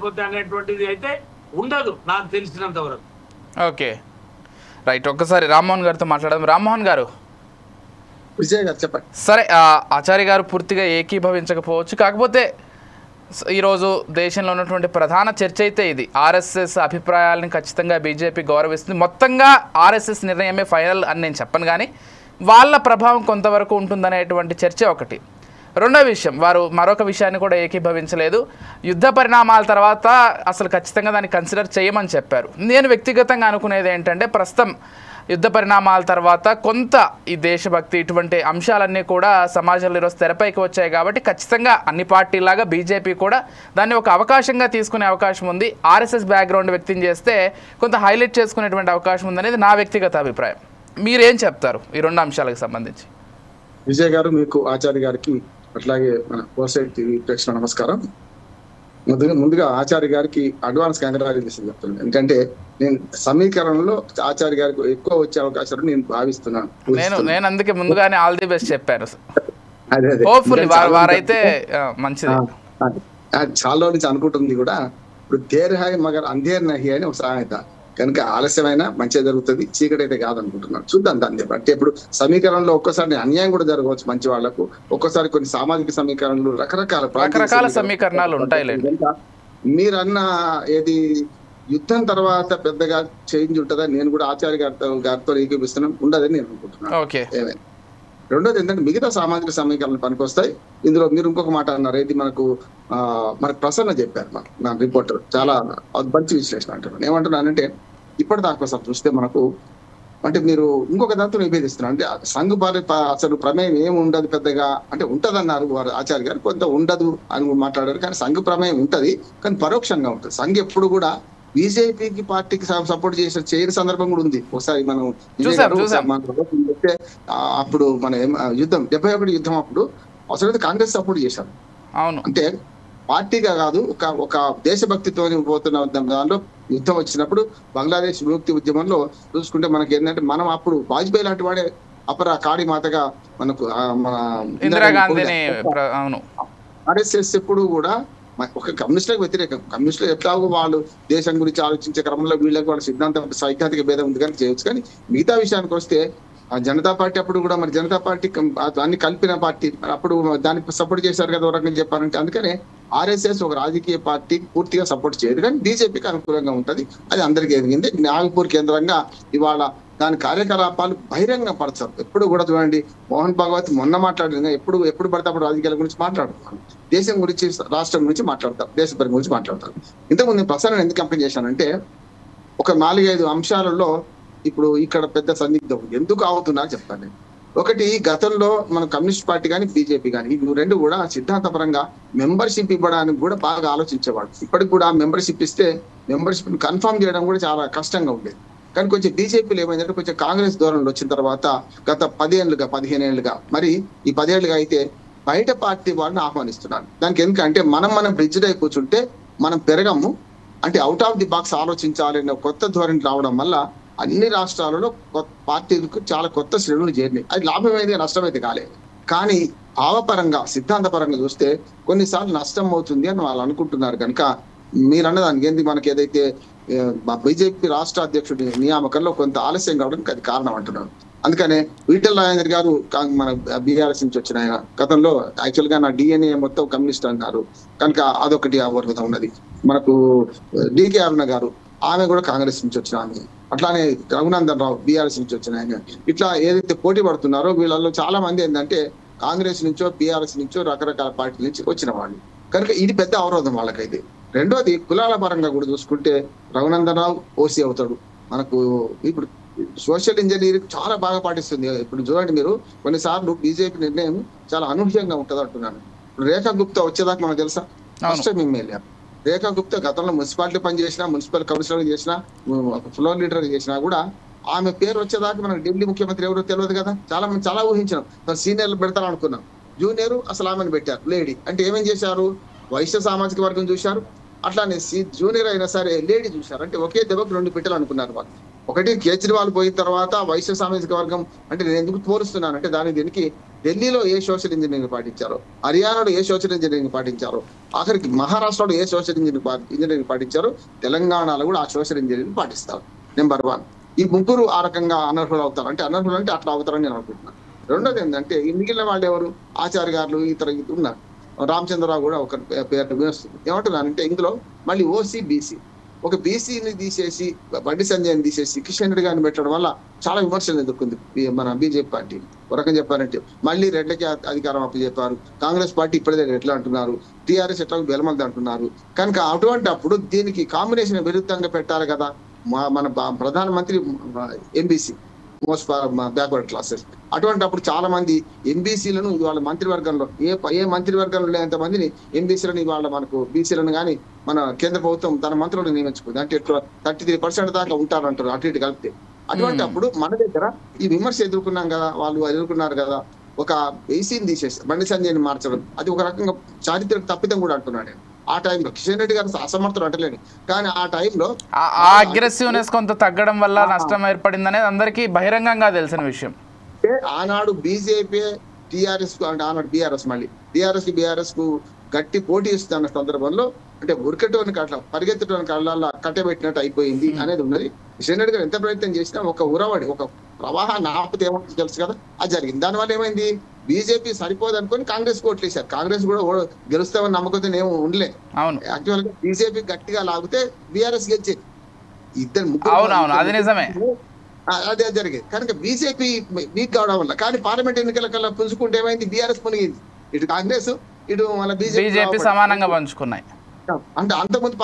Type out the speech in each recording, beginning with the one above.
లేకపోతే అనేటువంటిది అయితే ఉండదు నాకు తెలిసినంత వరకు. ఓకే రైట్, ఒక్కసారి రామ్మోహన్ గారితో మాట్లాడదాం. రామ్మోహన్ గారు, విజయ్ గారు చెప్పండి. సరే, ఆచార్య గారు పూర్తిగా ఏకీభవించకపోవచ్చు, కాకపోతే ఈరోజు దేశంలో ఉన్నటువంటి ప్రధాన చర్చ అయితే ఇది. ఆర్ఎస్ఎస్ అభిప్రాయాలను ఖచ్చితంగా బీజేపీ గౌరవిస్తుంది. మొత్తంగా ఆర్ఎస్ఎస్ నిర్ణయమే ఫైనల్ అని నేను చెప్పను, కానీ వాళ్ళ ప్రభావం కొంతవరకు ఉంటుందనేటువంటి చర్చ ఒకటి. రెండో విషయం, వారు మరొక విషయాన్ని కూడా ఏకీభవించలేదు. యుద్ధ పరిణామాల తర్వాత అసలు ఖచ్చితంగా దాన్ని కన్సిడర్ చేయమని చెప్పారు. నేను వ్యక్తిగతంగా అనుకునేది ఏంటంటే, ప్రస్తుతం యుద్ధ పరిణామాల తర్వాత కొంత ఈ దేశభక్తి ఇటువంటి అంశాలన్నీ కూడా సమాజంలో ఈరోజు తెరపైకి వచ్చాయి కాబట్టి ఖచ్చితంగా అన్ని పార్టీలాగా బీజేపీ కూడా దాన్ని ఒక అవకాశంగా తీసుకునే అవకాశం ఉంది. ఆర్ఎస్ఎస్ బ్యాక్గ్రౌండ్ వ్యక్తం చేస్తే కొంత హైలైట్ చేసుకునేటువంటి అవకాశం ఉందనేది నా వ్యక్తిగత అభిప్రాయం. మీరేం చెప్తారు ఈ రెండు అంశాలకు సంబంధించి? విజయ్ గారు, మీకు ఆచార్య గారికి అట్లాగే మన కోసైట్ టీవీ ప్రేక్షకుల నమస్కారం. ముందుగా ఆచార్య గారికి అడ్వాన్స్ కంగ్రాచులేషన్ చెప్తున్నాను. ఎందుకంటే నేను సమీకరణలో ఆచార్య గారికి ఎక్కువ వచ్చే అవకాశాలు నేను భావిస్తున్నాను. నేను అందుకే ముందుగానే ఆల్ ది బెస్ట్ చెప్పాను. అదే హోప్ఫుల్లీ వారైతే మంచిది. చాలా రోజుల నుంచి అనుకుంటుంది కూడా. ఇప్పుడు దేర్ హై మగర్ అంధేర్ నహి అని ఒక సామెత. కనుక ఆలస్యమైన మంచిగా జరుగుతుంది, చీకటి అయితే కాదనుకుంటున్నాను. చూద్దాం దాన్ని. అంటే ఇప్పుడు సమీకరణలో ఒక్కోసారి అన్యాయం కూడా జరగవచ్చు మంచి వాళ్లకు, ఒక్కోసారి కొన్ని సామాజిక సమీకరణలు రకరకాల సమీకరణాలు ఉంటాయి. మీరన్న ఏది యుద్ధం తర్వాత పెద్దగా చేంజ్ ఉంటుందా, నేను కూడా ఆచార్య గారితో ఏకీపిస్తున్నాను, ఉండదని నేను అనుకుంటున్నాను. రెండోది ఏంటంటే, మిగతా సామాజిక సమీకరణలు పనికొస్తాయి. ఇందులో మీరు ఇంకొక మాట అన్నారు, ఏంటి మనకు ప్రసన్న చెప్పారు, నా రిపోర్టర్ చాలా మంచి విశ్లేషణ అంటున్నాను. ఏమంటున్నానంటే, ఇప్పటిదాకా సార్ చూస్తే మనకు అంటే మీరు ఇంకొక దాంతో విభేదిస్తున్నారు. అంటే సంఘ్ అసలు ప్రమేయం ఏమి ఉండదు పెద్దగా, అంటే ఉంటదన్నారు వారు ఆచార్య గారు, కొంత ఉండదు అని మాట్లాడారు. కానీ సంఘ్ ప్రమేయం ఉంటది, కానీ పరోక్షంగా ఉంటుంది. సంఘ్ ఎప్పుడు కూడా బీజేపీకి పార్టీకి సపోర్ట్ చేయని సందర్భం కూడా ఉంది. ఒకసారి మనం అప్పుడు మన యుద్ధం 71 యుద్ధం అప్పుడు అసలు కాంగ్రెస్ సపోర్ట్ చేశారు. అంటే పార్టీగా కాదు, ఒక దేశభక్తితో పోతున్న దానిలో యుద్ధం వచ్చినప్పుడు బంగ్లాదేశ్ విముక్తి ఉద్యమంలో చూసుకుంటే మనకి ఏంటంటే, మనం అప్పుడు వాజ్పేయి లాంటి వాడే అపర కాళీ మాతగా మనకు మన ఇందిరాగాంధీని ఆర్ఎస్ఎస్ ఎప్పుడు కూడా ఒక కమ్యూనిస్టులకు వ్యతిరేకం. కమ్యూనిస్టులు ఎట్లాగో వాళ్ళు దేశం గురించి ఆలోచించే క్రమంలో వీళ్ళకి వాళ్ళ సైద్ధాంతిక భేదం ఉంది కానీ చేయొచ్చు. కానీ మిగతా విషయానికి వస్తే జనతా పార్టీ అప్పుడు కూడా మరి జనతా పార్టీ అన్ని కలిపిన పార్టీ, అప్పుడు దానికి సపోర్ట్ చేశారు కదా ఒక రకంగా చెప్పారంటే. అందుకనే ఆర్ఎస్ఎస్ ఒక రాజకీయ పార్టీ పూర్తిగా సపోర్ట్ చేయదు, కానీ బీజేపీకి అనుకూలంగా ఉంటది. అది అందరికీ ఎదిగింది. నాగపూర్ కేంద్రంగా ఇవాళ దాని కార్యకలాపాలు బహిరంగ పరచరు. ఎప్పుడు కూడా చూడండి, మోహన్ భాగవత్ మొన్న మాట్లాడిన ఎప్పుడు పడితే అప్పుడు రాజకీయాల గురించి మాట్లాడుతున్నారు, దేశం గురించి రాష్ట్రం గురించి మాట్లాడతారు, దేశ పరి గురించి మాట్లాడతారు. ఇంతకుముందు నేను ప్రసారం ఎందుకు కంపెనీ చేశానంటే, ఒక 4-5 అంశాలలో ఇప్పుడు ఇక్కడ పెద్ద సందిగ్ధం ఉంది. ఎందుకు అవుతున్నా చెప్తాను. ఒకటి, గతంలో మన కమ్యూనిస్ట్ పార్టీ కానీ బీజేపీ కానీ ఇవి రెండు కూడా సిద్ధాంతపరంగా మెంబర్షిప్ ఇవ్వడానికి కూడా బాగా ఆలోచించేవాడు. ఇప్పటికి కూడా మెంబర్షిప్ ఇస్తే మెంబర్షిప్ కన్ఫర్మ్ చేయడం కూడా చాలా కష్టంగా ఉండేది. కానీ కొంచెం బీజేపీలో ఏమైందంటే, కొంచెం కాంగ్రెస్ ధోరణిలో వచ్చిన తర్వాత గత 15 ఏళ్ళుగా మరి ఈ 10 ఏళ్ళుగా అయితే బయట పార్టీ వాళ్ళని ఆహ్వానిస్తున్నారు. దానికి ఎందుకంటే మనం బ్రిడ్జ్ అయి కూర్చుంటే మనం పెరగము, అంటే అవుట్ ఆఫ్ ది బాక్స్ ఆలోచించాలి అనే కొత్త ధోరణి రావడం వల్ల అన్ని రాష్ట్రాలలో పార్టీలకు చాలా కొత్త శ్రేణులు చేరినాయి. అది లాభమైంది, నష్టమైతే కాలేదు. కానీ భావపరంగా సిద్ధాంతపరంగా చూస్తే కొన్నిసార్లు నష్టం అవుతుంది అని వాళ్ళు అనుకుంటున్నారు. కనుక మీరు అన్నదానికి ఏంటి, మనకి ఏదైతే బీజేపీ రాష్ట్ర అధ్యక్షుడి నియామకంలో కొంత ఆలస్యం కావడానికి అది కారణం అంటున్నారు. అందుకనే ఈటెల రాజేందర్ గారు మన బీఆర్ఎస్ నుంచి వచ్చిన ఆయన, గతంలో యాక్చువల్ గా నా డిఎన్ఏ మొత్తం కమ్యూనిస్ట్ అన్నారు కనుక అదొకటి అవర్గత ఉన్నది. మనకు డికే అరుణ గారు, ఆమె కూడా కాంగ్రెస్ నుంచి వచ్చిన ఆమె. అట్లానే రఘునందన్ రావు బీఆర్ఎస్ నుంచి వచ్చిన ఆయన. ఇట్లా ఏదైతే పోటీ పడుతున్నారో వీళ్ళలో చాలా మంది ఏంటంటే కాంగ్రెస్ నుంచో బీఆర్ఎస్ నుంచో రకరకాల పార్టీల నుంచి వచ్చిన వాళ్ళు. కనుక ఇది పెద్ద అవరోధం వాళ్ళకైతే. రెండోది, కులాల పరంగా కూడా చూసుకుంటే రఘునందన్ రావు ఓసీ అవుతాడు. మనకు ఇప్పుడు సోషల్ ఇంజనీరింగ్ చాలా బాగా పాటిస్తుంది. ఇప్పుడు చూడండి మీరు, కొన్నిసార్లు బీజేపీ నిర్ణయం చాలా అనూహ్యంగా ఉంటుంది అంటున్నాను. ఇప్పుడు రేఖా గుప్తా వచ్చేదాకా మనకు తెలుసా, ఫస్ట్ టైం ఎమ్మెల్యే రేఖా గుప్తా గతంలో మున్సిపాలిటీ పనిచేసినా, మున్సిపల్ కమిషనర్ చేసినా, ఫ్లోర్ లీడర్ చేసినా కూడా ఆమె పేరు వచ్చేదాకా మనకు ఢిల్లీ ముఖ్యమంత్రి ఎవరో తెలియదు కదా. చాలా ఊహించినాం, సీనియర్లు పెడతారు అనుకున్నాం. జూనియర్ అసలు ఆమెను పెట్టారు లేడీ. అంటే ఏమేం చేశారు, వైశ్య సామాజిక వర్గం చూశారు, అట్లానే జూనియర్ అయినా సరే లేడీ చూశారు. అంటే ఒకే దెబ్బకు 2 పెట్టెలు అనుకున్నారు వాళ్ళు. ఒకటి, కేజ్రీవాల్ పోయిన తర్వాత వైశ్య సామాజిక వర్గం, అంటే నేను ఎందుకు పోలుస్తున్నాను అంటే దీనికి ఢిల్లీలో ఏ సోషల్ ఇంజనీరింగ్ పాటించారో, హర్యానాలో ఏ సోషల్ ఇంజనీరింగ్ పాటించారో, ఆఖరికి మహారాష్ట్రలో ఏ సోషల్ ఇంజనీరింగ్ పాటించారో తెలంగాణలో కూడా ఆ సోషల్ ఇంజనీరింగ్ పాటిస్తారు. నెంబర్ 1. ఈ ముగ్గురు ఆ రకంగా అనర్హులు అవుతారు. అంటే అనర్హులు అంటే అట్లా అవుతారని నేను అనుకుంటున్నాను. రెండోది ఏంటంటే ఈ మిగిలిన వాళ్ళు ఎవరు, ఆచార్య గారు ఇతర ఉన్నారు, రామచంద్రరావు కూడా ఒక పేరు వినొస్తుంది. ఏమంటున్నానంటే ఇందులో మళ్ళీ ఓసీ బీసీ, ఒక బీసీని తీసేసి బండి సంజయ్ని తీసేసి కిషన్ రెడ్డి గారిని పెట్టడం వల్ల చాలా విమర్శలు ఎదుర్కొంది మన బీజేపీ పార్టీ. ఒక రకం చెప్పారంటే మళ్ళీ రెడ్లకి అధికారం అప్పచెప్పారు, కాంగ్రెస్ పార్టీ ఇప్పుడే ఎట్లా అంటున్నారు, టీఆర్ఎస్ ఎట్లా బెలమల్ది అంటున్నారు. కనుక అటువంటి అప్పుడు దీనికి కాంబినేషన్ విరుద్ధంగా పెట్టాలి కదా. మన ప్రధానమంత్రి ఎంబీసీ, మోస్ట్ బ్యాక్వర్డ్ క్లాసెస్. అటువంటి అప్పుడు చాలా మంది ఎంబీసీలను ఇవాళ మంత్రివర్గంలో ఏ మంత్రివర్గంలో లేనంత మందిని ఎంబీసీలను ఇవాళ మనకు బీసీలను కానీ మన కేంద్ర ప్రభుత్వం తన మంత్రులను నియమించుకుంది. అంటే 33% దాకా ఉంటారంటారు అటు ఇటు కలిపితే. అటువంటి అప్పుడు మన దగ్గర ఈ విమర్శ ఎదుర్కొన్నాం కదా, వాళ్ళు ఎదుర్కొన్నారు కదా. ఒక బీసీని తీసేసి బండి సంజయ్ని మార్చడం అది ఒక రకంగా చారిత్రక తప్పిదం కూడా అంటున్నాడు. ఆ టైంలో కిషన్ రెడ్డి గారు అసమర్థుడు అంటలేడు, కానీ ఆ టైంలో అగ్రెసివ్నెస్ కొంత తగ్గడం వల్ల నష్టం ఏర్పడింది అనేది అందరికీ బహిరంగంగా తెలిసిన విషయం. ఆనాడు బీజేపీ టీఆర్ఎస్ కు, అంటే ఆనాడు బీఆర్ఎస్ కు గట్టి పోటీ ఇస్తున్న సందర్భంలో అంటే ఉరికటోని అట్లా పరిగెత్తడానికి కళ్ళ కట్టబెట్టినట్టు అయిపోయింది అనేది ఉన్నది. కిషన్ రెడ్డి గారు ఎంత ప్రయత్నం చేసినా ఒక ఉరవడి, ఒక ప్రవాహాన్ని ఆపితే ఏమంటుంది తెలుసు కదా, అది జరిగింది. దానివల్ల ఏమైంది, బీజేపీ సరిపోదు అనుకుని కాంగ్రెస్ కు ఓట్లేశారు. కాంగ్రెస్ కూడా గెలుస్తామని నమ్మకంతో ఏమో ఉండలే. యాక్చువల్ గా బీజేపీ గట్టిగా లాగితే బీఆర్ఎస్ గెలిచేది. ఇద్దరు ముగ్గురు అది నిజమే, అదే జరిగేది. కనుక బీజేపీ వీక్ కావడం వల్ల, కానీ పార్లమెంట్ ఎన్నికల కల్లా పుంజుకుంటే ఏమైంది, బీఆర్ఎస్ మునిగింది. ఇటు కాంగ్రెస్ ఇటు మన బీజేపీ సమానంగా పంచుకున్నాయి. అంటే అంతకుముందు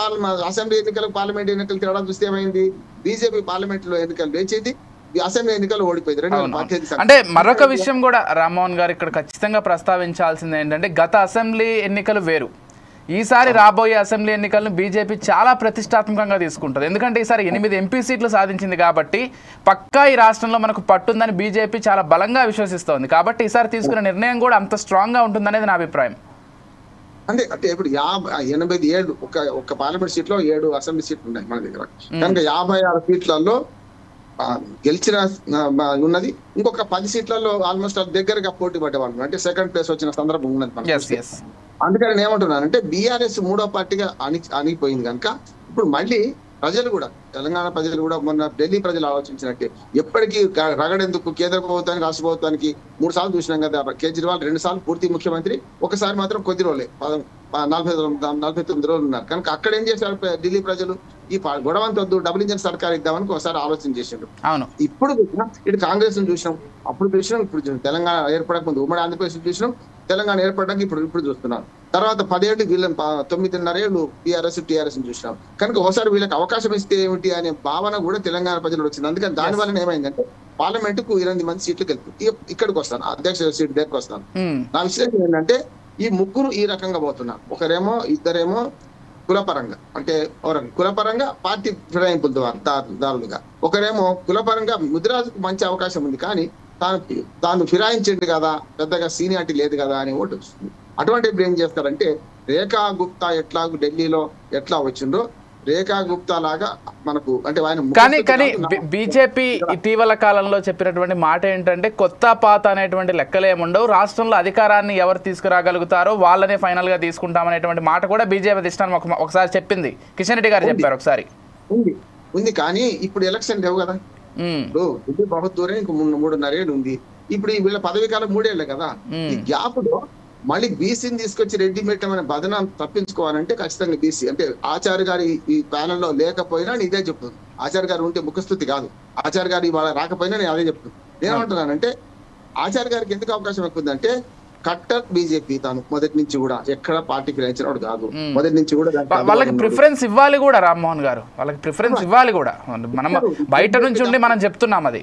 అసెంబ్లీ ఎన్నికలకు పార్లమెంట్ ఎన్నికలు తిరగడం చూస్తే ఏమైంది, బీజేపీ పార్లమెంట్ లో ఎన్నికలు వేచేది, అసెంబ్లీ ఎన్నికలు ఓడిపోయింది 2018. అంటే మరొక విషయం కూడా రామ్మోహన్ గారు ఇక్కడ ఖచ్చితంగా ప్రస్తావించాల్సింది ఏంటంటే గత అసెంబ్లీ ఎన్నికలు వేరు, ఈసారి రాబోయే అసెంబ్లీ ఎన్నికలను బీజేపీ చాలా ప్రతిష్టాత్మకంగా తీసుకుంటుంది. ఎందుకంటే ఈసారి 8 ఎంపీ సీట్లు సాధించింది కాబట్టి పక్కా ఈ రాష్ట్రంలో మనకు పట్టుందని బీజేపీ చాలా బలంగా విశ్వసిస్తోంది. కాబట్టి ఈసారి తీసుకున్న నిర్ణయం కూడా అంత స్ట్రాంగ్గా ఉంటుందనేది నా అభిప్రాయం. అంటే ఇప్పుడు 87 ఒక పార్లమెంట్ సీట్ లో 7 అసెంబ్లీ సీట్లు ఉన్నాయి మన దగ్గర. కనుక 56 సీట్లలో గెలిచిన ఉన్నది. ఇంకొక 10 సీట్లలో ఆల్మోస్ట్ దగ్గరగా పోటీ పడ్డవాళ్ళు, అంటే సెకండ్ ప్లేస్ వచ్చిన సందర్భం ఉన్నది. అందుకని నేను ఏమంటున్నానంటే బీఆర్ఎస్ 3వ పార్టీగా అణిగిపోయింది కనుక ఇప్పుడు మళ్ళీ ప్రజలు కూడా, తెలంగాణ ప్రజలు కూడా మొన్న ఢిల్లీ ప్రజలు ఆలోచించినట్టే ఎప్పటికీ రగడెందుకు కేంద్ర ప్రభుత్వానికి రాష్ట్ర ప్రభుత్వానికి 3 సార్లు చూసినాం కదా. కేజ్రీవాల్ 2 సార్లు పూర్తి ముఖ్యమంత్రి, ఒకసారి మాత్రం కొద్ది రోజులే 49 రోజులు ఉన్నారు. కనుక అక్కడ ఏం చేశారు ఢిల్లీ ప్రజలు, ఈ గొడవంత వద్దు, డబుల్ ఇంజన్ సర్కార్ ఇద్దామని ఒకసారి ఆలోచన చేసిండ్రు. ఇప్పుడు ఇటు కాంగ్రెస్ చూసినాం, అప్పుడు చూసినాం, ఇప్పుడు చూసినాం. తెలంగాణ ఏర్పడక ముందు ఉమ్మడి ఆంధ్రప్రదేశ్ చూసినాం, తెలంగాణ ఏర్పడడానికి ఇప్పుడు చూస్తున్నాం. తర్వాత 10 ఏళ్ళు వీళ్ళని 9.5 ఏళ్ళు టీఆర్ఎస్ చూసినాం. కనుక ఒకసారి వీళ్ళకి అవకాశం ఇస్తే ఏమిటి అనే భావన కూడా తెలంగాణ ప్రజలు వచ్చింది. అందుకని దానివల్ల ఏమైందంటే పార్లమెంట్ కు 8 మంది సీట్లు గెలుపు. ఇక్కడికి వస్తాను, అధ్యక్ష సీట్ దగ్గరకు వస్తాను. నా విశ్లేషణ ఏంటంటే ఈ ముగ్గురు ఈ రకంగా పోతున్నారు. ఇద్దరేమో కులపరంగా, అంటే కులపరంగా పార్టీ ఫిరాయింపుల దారులుగా, ఒకరేమో కులపరంగా ముదిరాజుకు మంచి అవకాశం ఉంది కానీ తాను ఫిరాయించండి కదా, పెద్దగా సీనియారిటీ లేదు కదా అని ఓటు వస్తుంది. అటువంటి ఇప్పుడు ఏం చేస్తారంటే రేఖా గుప్తా ఎట్లాగూ ఢిల్లీలో ఎట్లా వచ్చిండ్రో రేఖా గుప్తా లాగా మనకు, అంటే ఆయన కానీ బీజేపీ ఇటీవల కాలంలో చెప్పినటువంటి మాట ఏంటంటే కొత్త పాత అనేటువంటి లెక్కలు ఏముండవు, రాష్ట్రంలో అధికారాన్ని ఎవరు తీసుకురాగలుగుతారో వాళ్ళనే ఫైనల్ గా తీసుకుంటామనేటువంటి మాట కూడా బీజేపీ అధిష్టానం ఒకసారి చెప్పింది. కిషన్ రెడ్డి గారు చెప్పారు ఒకసారి. ఉంది కానీ ఇప్పుడు ఎలక్షన్ లేవు కదా, ఇప్పుడు బహుత్ దూరం ఇంక 3.5 ఏళ్ళు ఉంది. ఇప్పుడు వీళ్ళ పదవి కాలం 3 ఏళ్ళే కదా. ఈ గ్యాప్ లో మళ్ళీ బీసీని తీసుకొచ్చి రెడ్డి పెట్టమనే బదనం తప్పించుకోవాలంటే ఖచ్చితంగా బీసీ, అంటే ఆచార్య గారి ఈ ప్యానెల్ లో లేకపోయినా నేను ఇదే చెప్తుంది. ఆచార్య గారు ఉంటే ముఖస్థుతి కాదు, ఆచార్య గారు ఇవాళ రాకపోయినా నేను అదే చెప్తున్నాను. నేనేమంటున్నానంటే ఆచార్య గారికి ఎందుకు అవకాశం ఎక్కువ ఉందంటే కట్టర్ బీజేపీ, తాను మొదటి నుంచి కూడా ఎక్కడ పార్టీకి రాయించినవాడు కాదు, మొదటి నుంచి కూడా వాళ్ళకి ప్రిఫరెన్స్ ఇవ్వాలి కూడా. రామ్మోహన్ గారు వాళ్ళకి ప్రిఫరెన్స్ ఇవ్వాలి కూడా, మనం బయట నుంచి ఉండి మనం చెప్తున్నాం అది.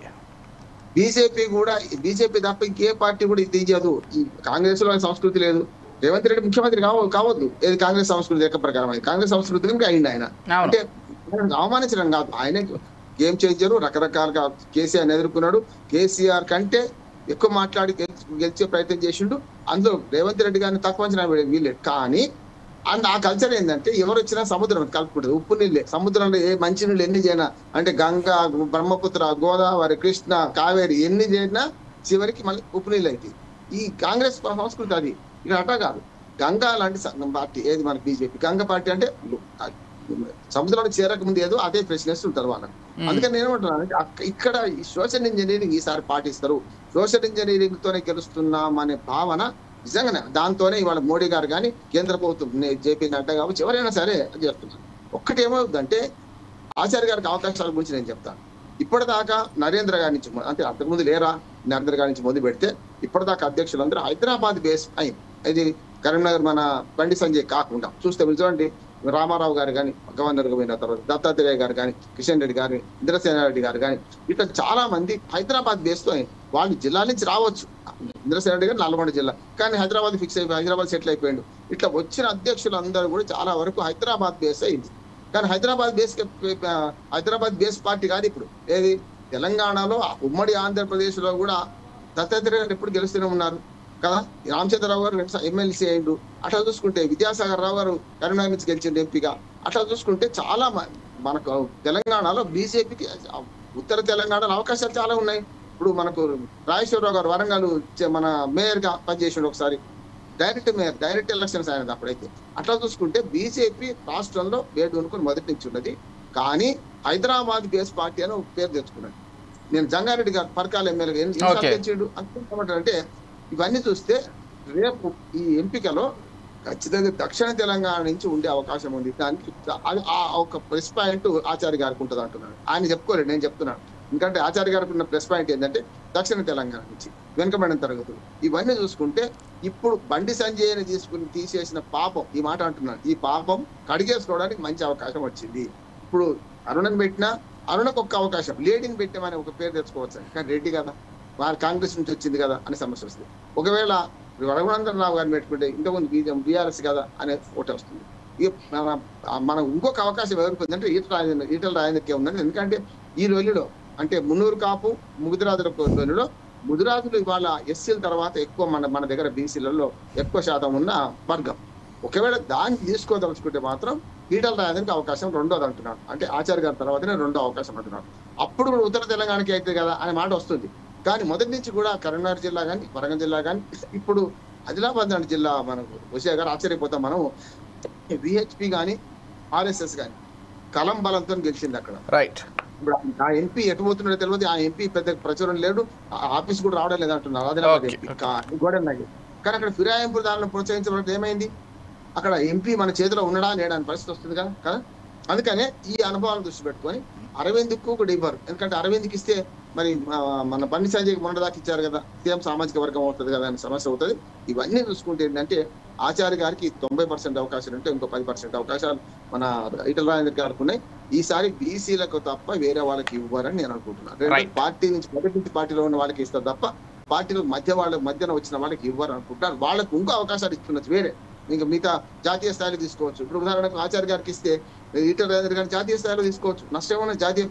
బీజేపీ తప్ప ఇంకే పార్టీ కూడా ఇది తీయదు. కాంగ్రెస్ లో సంస్కృతి లేదు, రేవంత్ రెడ్డి ముఖ్యమంత్రి కావద్దు, ఏది కాంగ్రెస్ సంస్కృతి లెక్క ప్రకారం అది కాంగ్రెస్ సంస్కృతి అయింది. ఆయన అంటే అవమానించడం కాదు, ఆయన గేమ్ చేంజరు, రకరకాలుగా కేసీఆర్ ఎదుర్కొన్నాడు. కేసీఆర్ కంటే ఎక్కువ మాట్లాడి గెలిచే ప్రయత్నం చేసిండు. అందులో రేవంత్ రెడ్డి గారిని తక్కువ అంచనా వీళ్ళే. కానీ ఆ కల్చర్ ఏంటంటే ఎవరు వచ్చినా సముద్రం కలుపుకుంటుంది, ఉప్పు నీళ్ళే. సముద్రంలో ఏ మంచి నీళ్ళు ఎన్ని చేయినా, అంటే గంగా, బ్రహ్మపుత్ర, గోదావరి, కృష్ణ, కావేరి ఎన్ని చేసినా చివరికి మళ్ళీ ఉప్పు నీళ్ళు అవుతాయి. ఈ కాంగ్రెస్ సంస్కృతి అది. ఇక్కడ అట్టా కాదు. గంగా లాంటి పార్టీ ఏది మన బీజేపీ. గంగ పార్టీ అంటే సముద్రంలో చేరక ముందు ఏదో అదే ఫ్రెష్నెస్ ఉంటారు వాళ్ళకి. అందుకని నేను ఏమంటున్నాను, ఇక్కడ ఈ సోషల్ ఇంజనీరింగ్ ఈసారి పాటిస్తారు. సోషల్ ఇంజనీరింగ్ తోనే గెలుస్తున్నాం అనే భావన నిజంగానే దాంతోనే ఇవాళ మోడీ గారు కానీ కేంద్ర ప్రభుత్వం జేపీ నడ్డా కావచ్చు ఎవరైనా సరే చేస్తున్నారు. ఒక్కటి ఏమవుతుందంటే ఆచార్య గారికి అవకాశాల గురించి నేను చెప్తాను. ఇప్పటిదాకా నరేంద్ర గారి నుంచి అంటే అంతకుముందు లేరా నరేంద్ర గారి నుంచి మొదలు పెడితే ఇప్పటిదాకా అధ్యక్షులందరూ హైదరాబాద్ బేస్ అయింది. ఇది కరీంనగర్ మన బండి సంజయ్ కాకుండా చూస్తే మీరు చూడండి, రామారావు గారు కానీ గవర్నర్ గా పోయిన తర్వాత దత్తాత్రేయ గారు కానీ కిషన్ రెడ్డి గారు ఇంద్రసేనారెడ్డి గారు కానీ ఇట్లా చాలా మంది హైదరాబాద్ బేస్ తో వాళ్ళు జిల్లా నుంచి రావచ్చు. ఇంద్రసేనారెడ్డి గారు నల్గొండ జిల్లా, కానీ హైదరాబాద్ ఫిక్స్ అయిపోయి హైదరాబాద్ సెటిల్ అయిపోయాడు. ఇట్లా వచ్చిన అధ్యక్షులందరూ కూడా చాలా వరకు హైదరాబాద్ బేస్ అయింది. కానీ హైదరాబాద్ బేస్ పార్టీ కాదు ఇప్పుడు. ఏది తెలంగాణలో ఉమ్మడి ఆంధ్రప్రదేశ్ లో కూడా దత్తాత్రేయ గారు ఎప్పుడు గెలుస్తూనే ఉన్నారు కదా. రామచంద్రరావు గారు ఎమ్మెల్సీ అయ్యిండు. అట్లా చూసుకుంటే విద్యాసాగర్ రావు గారు కరీంనగర్ నుంచి గెలిచిండు ఎంపీగా. అట్లా చూసుకుంటే చాలా మనకు తెలంగాణలో బీజేపీకి ఉత్తర తెలంగాణలో అవకాశాలు చాలా ఉన్నాయి. ఇప్పుడు మనకు రాజేశ్వరరావు గారు వరంగల్ మన మేయర్ గా పనిచేసిండు ఒకసారి. డైరెక్ట్ ఎలక్షన్స్ అయినది అప్పుడైతే. అట్లా చూసుకుంటే బీజేపీ రాష్ట్రంలో వేడుకొని మొదటి నుంచి ఉన్నది. కానీ హైదరాబాద్ బేస్ పార్టీ అని ఒక పేరు తెచ్చుకున్నాడు. నేను జంగారెడ్డి గారు పరకాల ఎమ్మెల్యే తెచ్చిండు అంటే ఇవన్నీ చూస్తే రేపు ఈ ఎంపికలో ఖచ్చితంగా దక్షిణ తెలంగాణ నుంచి ఉండే అవకాశం ఉంది. దానికి ఒక ప్లస్ పాయింట్ ఆచార్య గారికి ఉంటుంది అంటున్నాడు. ఆయన చెప్పుకోలేదు, నేను చెప్తున్నాను. ఎందుకంటే ఆచార్య గారికి ఉన్న ప్లస్ పాయింట్ ఏంటంటే దక్షిణ తెలంగాణ నుంచి వెనుకబడిన తరగతులు. ఇవన్నీ చూసుకుంటే ఇప్పుడు బండి సంజయ్ని తీసేసిన పాపం, ఈ మాట అంటున్నాను, ఈ పాపం కడిగేసుకోవడానికి మంచి అవకాశం వచ్చింది. ఇప్పుడు అరుణని పెట్టినా అరుణకు ఒక్క అవకాశం, లేడీని పెట్టామని ఒక పేరు తెచ్చుకోవచ్చు. కానీ రెడ్డి కదా, వారు కాంగ్రెస్ నుంచి వచ్చింది కదా అనే సమస్య వస్తుంది. ఒకవేళ రఘునందనరావు గారిని పెట్టుకుంటే ఇంతకుముందు బీఆర్ఎస్ కదా అనే ఓటు వస్తుంది. ఇక మనం ఇంకొక అవకాశం ఎవరికి ఉందంటే ఈటల రాజేంద్రకే ఉందండి. ఎందుకంటే ఈ రోజులో అంటే మున్నూరు కాపు ముదిరాజుల రోజులో ముదిరాజులు ఇవాళ ఎస్సీల తర్వాత ఎక్కువ మన దగ్గర బీసీలలో ఎక్కువ శాతం ఉన్న వర్గం. ఒకవేళ దాన్ని తీసుకోదలుచుకుంటే మాత్రం ఈటల రాజేంద్రకి అవకాశం రెండోది అంటున్నాడు. అంటే ఆచార్య గారి తర్వాతనే రెండో అవకాశం అంటున్నాడు. అప్పుడు కూడా ఉత్తర తెలంగాణకి అయితే కదా అనే మాట వస్తుంది. కానీ మొదటి నుంచి కూడా కరీంనగర్ జిల్లా కానీ వరంగల్ జిల్లా కానీ ఇప్పుడు ఆదిలాబాద్ లాంటి జిల్లా మనకు విషయ గారు ఆశ్చర్యపోతాం. మనం విహెచ్పి కానీ ఆర్ఎస్ఎస్ కానీ కలం బలంతో గెలిచింది అక్కడ. రైట్. ఇప్పుడు ఆ ఎంపీ ఎటు పోతున్నాడో తెలియదు. ఆ ఎంపీ పెద్ద ప్రచురణ లేడు, ఆఫీస్ కూడా రావడం లేదు అంటున్నారు ఆదిలాబాద్ ఎంపీ గోడెన్ నాగి. కానీ అక్కడ ఫిరాయింపు దారులను ప్రోత్సహించడం ఏమైంది? అక్కడ ఎంపీ మన చేతిలో ఉండడా లేడా అనే పరిస్థితి వస్తుంది కదా. అందుకనే ఈ అనుభవాలను దృష్టి పెట్టుకొని అరవింద్కు కూడా ఇవ్వరు. ఎందుకంటే అరవింద్కి ఇస్తే మరి మన బండి సంజయ్కి మొన్న దాకా ఇచ్చారు కదా, సేమ్ సామాజిక వర్గం అవుతుంది కదా అనే సమస్య అవుతుంది. ఇవన్నీ చూసుకుంటే ఏంటంటే ఆచార్య గారికి 90% అవకాశాలు ఉంటే ఇంకో 10% అవకాశాలు మన ఈటల రాజేంద్ర గారికి ఉన్నాయి. ఈసారి బీసీలకు తప్ప వేరే వాళ్ళకి ఇవ్వరని నేను అనుకుంటున్నాను. పార్టీ నుంచి మొదటి నుంచి పార్టీలో ఉన్న వాళ్ళకి ఇస్తారు తప్ప పార్టీలో మధ్యన వచ్చిన వాళ్ళకి ఇవ్వరు అనుకుంటున్నారు. వాళ్ళకు ఇంకో అవకాశాలు ఇస్తున్నది వేరే. ఇంకా మిగతా జాతీయ స్థాయిలో తీసుకోవచ్చు. ఇప్పుడు ఉదాహరణకు ఆచార్య గారికి ఇస్తే ఈటల రాజేంద్ర గారిని జాతీయ స్థాయిలో తీసుకోవచ్చు. నష్టమైన జాతీయ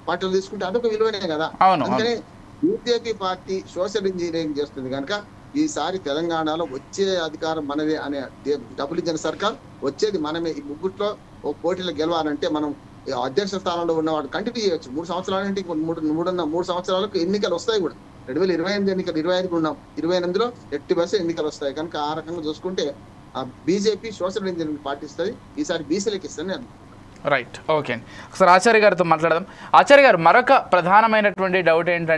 పార్టీలు తీసుకుంటే అదొక విలువనే కదా. అందుకని బీజేపీ పార్టీ సోషల్ ఇంజనీరింగ్ చేస్తుంది కనుక ఈసారి తెలంగాణలో వచ్చే అధికారం మనదే అనే డబుల్ ఇంజన్ సర్కార్ వచ్చేది మనమే. ఈ ముగ్గుట్లో ఒక పోటీలో గెలవాలంటే మనం అధ్యక్ష స్థానంలో ఉన్నవాడు కంటిన్యూ చేయొచ్చు. 3 సంవత్సరాలంటే 3 సంవత్సరాలకు ఎన్నికలు వస్తాయి కూడా. 2028 ఎన్నికలు 25 ఉన్నాం, 28లో 80% ఎన్నికలు వస్తాయి. కనుక ఆ రకంగా చూసుకుంటే బీజేపీ సోషల్ ఇంజనీరింగ్ పాటిస్తుంది. ఈసారి బీసీలకు ఇస్తుంది నేను. రైట్. ఓకే అండి, ఒకసారి ఆచార్య గారితో మాట్లాడదాం. ఆచార్య గారు, మరొక ప్రధానమైనటువంటి డౌట్ ఏంటంటే